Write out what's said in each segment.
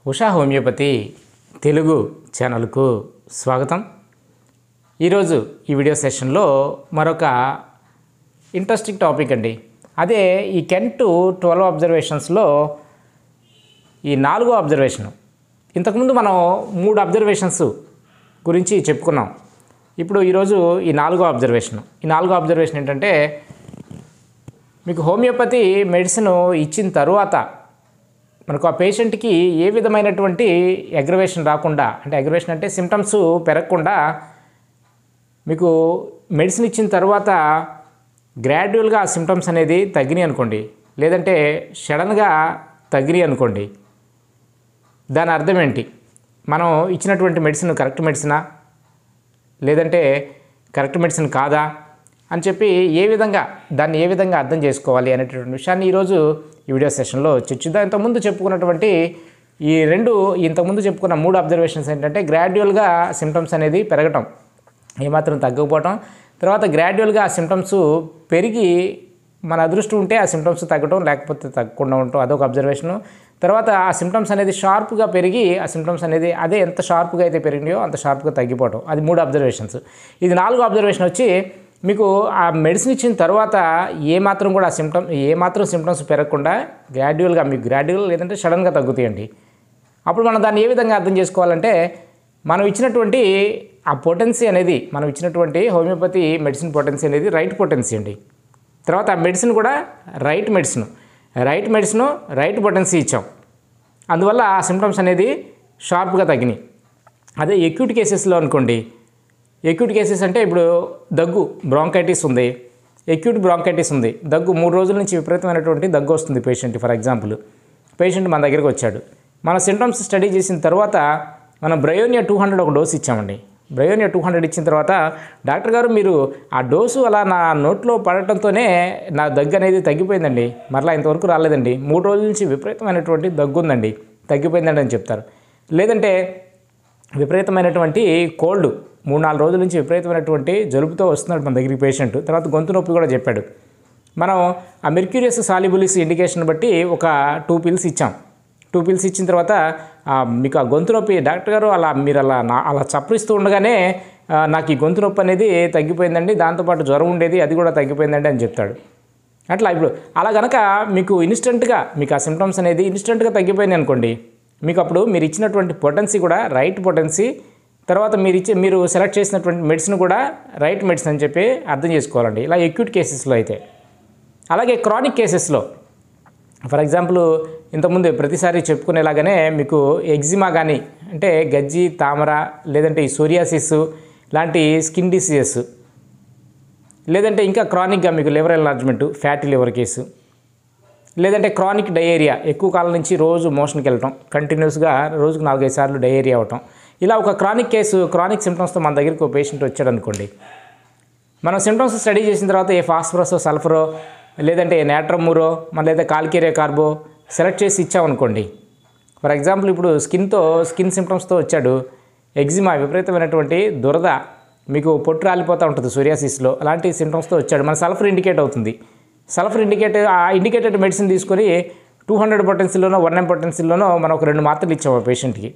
Usha homeopathy Telugu ఛానల్కు స్వాగతం. ఈరోజు ఈ వీడియో సెషన్లో మరొక ఇంట్రెస్టింగ్ టాపిక్ అండి. అదే ఈ 10 to 12 అబ్జర్వేషన్స్లో ఈ 4వ అబ్జర్వేషన్. ఇంతకుముందు మనం 3 అబ్జర్వేషన్స్ గురించి చెప్పుకున్నాం. ఇప్పుడు ఈరోజు ఈ 4వ అబ్జర్వేషన్. ఈ 4వ అబ్జర్వేషన్ ఏంటంటే, మీకు హోమియోపతి మెడిసిన్ ఇచ్చిన తరువాత మనకు ఆ పేషెంట్కి ఏ విధమైనటువంటి అగ్రవేషన్ రాకుండా, అంటే అగ్రవేషన్ అంటే సిమ్టమ్స్ పెరగకుండా, మీకు మెడిసిన్ ఇచ్చిన తర్వాత గ్రాడ్యువల్గా ఆ సిమ్టమ్స్ అనేది తగ్గినాయి అనుకోండి, లేదంటే సడన్గా తగ్గినాయి అనుకోండి, దాని అర్థం ఏంటి? మనం ఇచ్చినటువంటి మెడిసిన్ కరెక్ట్ మెడిసినా, లేదంటే కరెక్ట్ మెడిసిన్ కాదా అని చెప్పి దాన్ని ఏ విధంగా అర్థం చేసుకోవాలి అనేటటువంటి విషయాన్ని ఈరోజు ఈ వీడియో సెషన్లో చర్చిద్దాం. ఇంతకుముందు చెప్పుకున్నటువంటి ఇంతకుముందు చెప్పుకున్న 3 అబ్జర్వేషన్స్ ఏంటంటే, గ్రాడ్యువల్గా సిమ్టమ్స్ అనేది పెరగటం, ఏమాత్రం తగ్గకపోవటం, తర్వాత గ్రాడ్యువల్గా ఆ సిమ్టమ్స్ పెరిగి మన అదృష్టం ఉంటే ఆ సిమ్టమ్స్ తగ్గటం, లేకపోతే తగ్గకుండా ఉండటం, అదొక అబ్జర్వేషను. తర్వాత ఆ సిమ్టమ్స్ అనేది షార్ప్గా పెరిగి ఆ సిమ్టమ్స్ అనేది అదే ఎంత షార్ప్గా అయితే పెరిగినాయో అంత షార్ప్గా తగ్గిపోవటం, అది 3 అబ్జర్వేషన్స్. ఇది 4వ అబ్జర్వేషన్ వచ్చి, మీకు ఆ మెడిసిన్ ఇచ్చిన తర్వాత ఏమాత్రం సిమ్టమ్స్ పెరగకుండా గ్రాడ్యువల్ లేదంటే సడన్గా తగ్గుతాయండి. అప్పుడు మనం దాన్ని ఏ విధంగా అర్థం చేసుకోవాలంటే, మనం ఇచ్చినటువంటి ఆ పొటెన్సీ అనేది, మనం ఇచ్చినటువంటి హోమియోపతి మెడిసిన్ పొటెన్సీ అనేది రైట్ పొటెన్సీ అండి. తర్వాత ఆ మెడిసిన్ కూడా రైట్ మెడిసిన్ రైట్ పొటెన్సీ ఇచ్చాం, అందువల్ల ఆ సిమ్టమ్స్ అనేది షార్ప్గా తగ్గినాయి. అదే ఎక్యూట్ కేసెస్లో అనుకోండి, ఎక్యూట్ కేసెస్ అంటే ఇప్పుడు దగ్గు, బ్రాంకైటిస్ ఉంది, ఎక్యూట్ బ్రాంకైటిస్ ఉంది, దగ్గు 3 రోజుల నుంచి విపరీతమైనటువంటి దగ్గు వస్తుంది పేషెంట్. ఫర్ ఎగ్జాంపుల్, పేషెంట్ మన దగ్గరికి వచ్చాడు, మన సింటమ్స్ స్టడీ చేసిన తర్వాత మనం బ్రయోనియా 200 ఒక డోసు ఇచ్చామండి. బ్రయోనియా 200 ఇచ్చిన తర్వాత, డాక్టర్ గారు మీరు ఆ డోసు అలా నా నోట్లో పడటంతోనే నా దగ్గు అనేది తగ్గిపోయిందండి, మరలా ఇంతవరకు రాలేదండి, 3 రోజుల నుంచి విపరీతమైనటువంటి దగ్గు ఉందండి, తగ్గిపోయిందండి అని చెప్తారు. లేదంటే విపరీతమైనటువంటి కోల్డ్, 3-4 రోజుల నుంచి విపరీతమైనటువంటి జలుబుతో వస్తున్నాడు మన దగ్గరికి పేషెంట్. తర్వాత గొంతు నొప్పి కూడా చెప్పాడు. మనం ఆ మెర్క్యూరియస్ సాల్యుబులిస్ ఇండికేషన్ బట్టి ఒక 2 పిల్స్ ఇచ్చాం. 2 పిల్స్ ఇచ్చిన తర్వాత మీకు ఆ గొంతు నొప్పి, డాక్టర్ గారు మీరు అలా చప్పరిస్తూ ఉండగానే నాకు ఈ గొంతు నొప్పి అనేది తగ్గిపోయిందండి, దాంతోపాటు జ్వరం ఉండేది, అది కూడా తగ్గిపోయిందండి అని చెప్తాడు. అట్లా ఇప్పుడు అలా కనుక మీకు ఇన్స్టెంట్గా మీకు ఆ సిమ్టమ్స్ అనేది ఇన్స్టెంట్గా తగ్గిపోయింది అనుకోండి, మీకు అప్పుడు మీరు ఇచ్చినటువంటి పొటెన్సీ కూడా రైట్ పొటెన్సీ, తర్వాత మీరు సెలెక్ట్ చేసినటువంటి మెడిసిన్ కూడా రైట్ మెడిసిన్ అని చెప్పి అర్థం చేసుకోవాలండి. ఇలా ఎక్యూట్ కేసెస్లో అయితే. అలాగే క్రానిక్ కేసెస్లో, ఫర్ ఎగ్జాంపుల్ ఇంతకుముందు ప్రతిసారి చెప్పుకునేలాగానే మీకు ఎగ్జిమా కానీ, అంటే గజ్జి, తామర, లేదంటే ఈ సోరియాసిస్ లాంటి స్కిన్ డిసీజెస్, లేదంటే ఇంకా క్రానిక్గా మీకు liver enlargement, fatty liver case, లేదంటే క్రానిక్ డయేరియా, ఎక్కువ కాలం నుంచి రోజు మోషన్కి వెళ్ళటం, కంటిన్యూస్గా రోజుకు 4-5 సార్లు డయేరియా అవటం, ఇలా ఒక క్రానిక్ సిమ్టమ్స్తో మన దగ్గరికి ఒక పేషెంట్ వచ్చాడు అనుకోండి, మనం సిమ్టమ్స్ స్టడీ చేసిన తర్వాత ఏ ఫాస్ఫరస్, సల్ఫరో, లేదంటే ఏ నాట్రమూరో, లేదా కాల్కేరియా కార్బో సెలెక్ట్ చేసి ఇచ్చామనుకోండి. ఫర్ ఎగ్జాంపుల్ ఇప్పుడు స్కిన్ సిమ్టమ్స్తో వచ్చాడు, ఎగ్జిమా, విపరీతమైనటువంటి దురద, మీకు పొట్టు రాలిపోతూ ఉంటుంది సోరియాసిస్లో, అలాంటి సిమ్టమ్స్తో వచ్చాడు, మన సల్ఫర్ ఇండికేట్ అవుతుంది. ఆ ఇండికేటెడ్ మెడిసిన్ తీసుకొని 200 పొటెన్సీలోనో 1M పొటెన్సీలోనో మనం ఒక 2 మాత్రలు ఇచ్చాము ఆ పేషెంట్కి.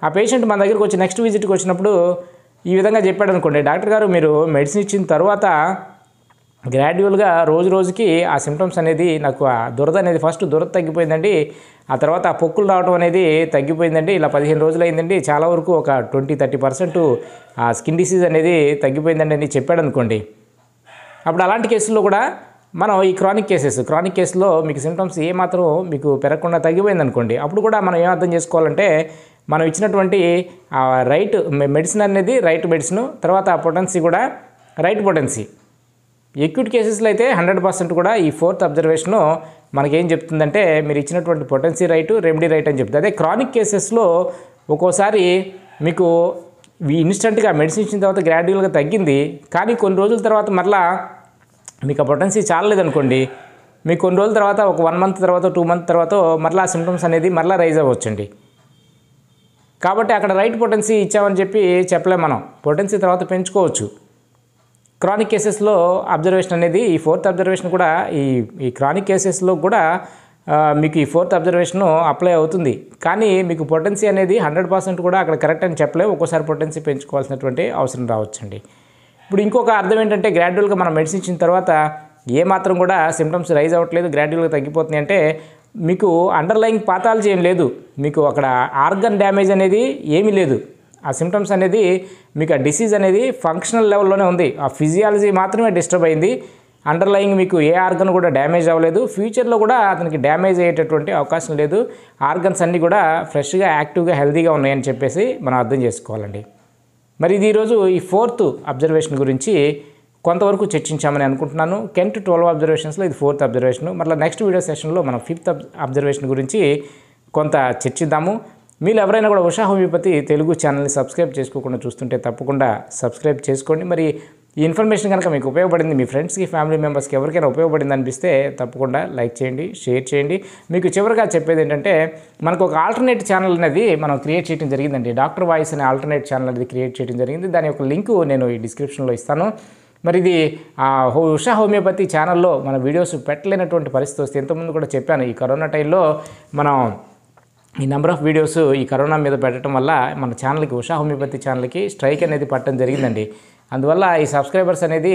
ఆ పేషెంట్ మన దగ్గరికి వచ్చి నెక్స్ట్ విజిట్కి వచ్చినప్పుడు ఈ విధంగా చెప్పాడు అనుకోండి, డాక్టర్ గారు మీరు మెడిసిన్ ఇచ్చిన తర్వాత గ్రాడ్యువల్గా రోజుకి ఆ సిమ్టమ్స్ అనేది, నాకు ఆ దురద అనేది ఫస్ట్ దురద తగ్గిపోయిందండి, ఆ తర్వాత ఆ పొక్కులు రావడం అనేది తగ్గిపోయిందండి, ఇలా 15 రోజులు అయిందండి, చాలా వరకు ఒక 20-30% ఆ స్కిన్ డిసీజ్ అనేది తగ్గిపోయిందండి అని చెప్పాడు అనుకోండి. అప్పుడు అలాంటి కేసుల్లో కూడా మనం ఈ క్రానిక్ కేసులో మీకు సిమ్టమ్స్ ఏమాత్రం మీకు పెరగకుండా తగ్గిపోయింది అనుకోండి, అప్పుడు కూడా మనం ఏం అర్థం చేసుకోవాలంటే, మనం ఇచ్చినటువంటి రైట్ మెడిసిన్ అనేది రైట్ మెడిసిన్, తర్వాత ఆ పొటెన్సీ కూడా రైట్ పొటెన్సీ. ఎక్యూట్ కేసెస్లో అయితే 100% కూడా ఈ 4th అబ్జర్వేషను మనకేం చెప్తుందంటే, మీరు ఇచ్చినటువంటి పొటెన్సీ రైటు, రెమెడీ రైట్ అని చెప్తుంది. అదే క్రానిక్ కేసెస్లో ఒక్కోసారి మీకు ఇన్స్టెంట్గా మెడిసిన్ ఇచ్చిన తర్వాత గ్రాడ్యువల్గా తగ్గింది, కానీ కొన్ని రోజుల తర్వాత మరలా మీకు ఆ పొటెన్సీ చాలలేదనుకోండి, మీకు కొన్ని రోజుల తర్వాత ఒక 1 మంత్ తర్వాత 2 మంత్ తర్వాత మరలా సిమ్టమ్స్ అనేది మరలా రైజ్ అవ్వచ్చండి. కాబట్టి అక్కడ రైట్ పొటెన్సీ ఇచ్చామని చెప్పలేం, మనం పొటెన్సీ తర్వాత పెంచుకోవచ్చు. క్రానిక్ కేసెస్లో అబ్జర్వేషన్ అనేది, ఈ 4th అబ్జర్వేషన్ కూడా ఈ క్రానిక్ కేసెస్లో కూడా మీకు ఈ 4th అబ్జర్వేషన్ అప్లై అవుతుంది. కానీ మీకు పొటెన్సీ అనేది 100% కూడా అక్కడ కరెక్ట్ అని చెప్పలేము. ఒక్కోసారి పొటెన్సీ పెంచుకోవాల్సినటువంటి అవసరం రావచ్చండి. ఇప్పుడు ఇంకొక అర్థం ఏంటంటే గ్రాడ్యువల్గా మనం మెడిసిన్ ఇచ్చిన తర్వాత ఏమాత్రం కూడా సిమ్టమ్స్ రైజ్ అవ్వట్లేదు, గ్రాడ్యువల్గా తగ్గిపోతున్నాయి అంటే మీకు అండర్లయింగ్ పాథాలజీ ఏం లేదు, మీకు అక్కడ ఆర్గన్ డ్యామేజ్ అనేది ఏమీ లేదు. ఆ సిమ్టమ్స్ అనేది మీకు ఆ డిసీజ్ అనేది ఫంక్షనల్ లెవెల్లోనే ఉంది. ఆ ఫిజియాలజీ మాత్రమే డిస్టర్బ్ అయింది. అండర్లయింగ్ మీకు ఏ ఆర్గన్ కూడా డ్యామేజ్ అవ్వలేదు. ఫ్యూచర్లో కూడా అతనికి డ్యామేజ్ అయ్యేటటువంటి అవకాశం లేదు. ఆర్గన్స్ అన్నీ కూడా ఫ్రెష్గా, యాక్టివ్గా, హెల్తీగా ఉన్నాయని చెప్పేసి మనం అర్థం చేసుకోవాలండి. మరి ఇది ఈరోజు ఈ 4th అబ్జర్వేషన్ గురించి కొంతవరకు చర్చించామని అనుకుంటున్నాను. 10 to 12 అబ్జర్వేషన్స్లో ఇది 4th అబ్జర్వేషన్. మళ్ళీ నెక్స్ట్ వీడియో సెషన్లో మనం 5th అబ్జర్వేషన్ గురించి కొంత చర్చిద్దాము. మీరు ఎవరైనా కూడా ఉషా హోమియోపతి తెలుగు ఛానల్ని సబ్స్క్రైబ్ చేసుకోకుండా చూస్తుంటే తప్పకుండా సబ్స్క్రైబ్ చేసుకోండి. మరి ఈ ఇన్ఫర్మేషన్ కనుక మీకు ఉపయోగపడింది, మీ ఫ్రెండ్స్కి, ఫ్యామిలీ మెంబర్స్కి ఎవరికైనా ఉపయోగపడింది అనిపిస్తే తప్పకుండా లైక్ చేయండి, షేర్ చేయండి. మీకు చివరిగా చెప్పేది ఏంటంటే మనకు ఒక ఆల్టర్నేట్ ఛానల్ అనేది మనం క్రియేట్ చేయడం జరిగిందండి. డాక్టర్ వాయిస్ అనే ఆల్టర్నేట్ ఛానల్ అనేది క్రియేట్ చేయడం జరిగింది. దాని యొక్క లింకు నేను ఈ డిస్క్రిప్షన్లో ఇస్తాను. మరి ఇది ఉషా హోమియోపతి ఛానల్లో మన వీడియోస్ పెట్టలేనటువంటి పరిస్థితి వస్తే ఇంతకుముందు కూడా చెప్పాను. ఈ కరోనా టైంలో మనం ఈ నెంబర్ ఆఫ్ వీడియోస్ ఈ కరోనా మీద పెట్టడం వల్ల మన ఛానల్కి, ఉషా హోమియోపతి ఛానల్కి స్ట్రైక్ అనేది పట్టడం జరిగిందండి. అందువల్ల ఈ సబ్స్క్రైబర్స్ అనేది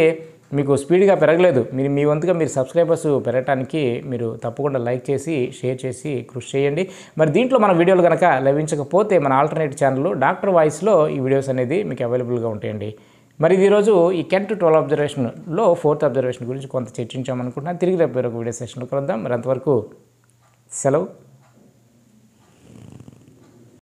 మీకు స్పీడ్గా పెరగలేదు. మీ వంతుగా మీరు సబ్స్క్రైబర్స్ పెరగడానికి మీరు తప్పకుండా లైక్ చేసి, షేర్ చేసి కృషి చేయండి. మరి దీంట్లో మన వీడియోలు కనుక లభించకపోతే మన ఆల్టర్నేట్ ఛానల్ డాక్టర్ వాయిస్లో ఈ వీడియోస్ అనేది మీకు అవైలబుల్గా ఉంటాయండి. మరి ఈరోజు ఈ 10 to 12 అబ్జర్వేషన్లో 4th అబ్జర్వేషన్ గురించి కొంత చర్చించామనుకుంటున్నాను. తిరిగి రేపు వేరొక వీడియో సెషన్లో కలుద్దాం. మరి అంతవరకు సెలవు.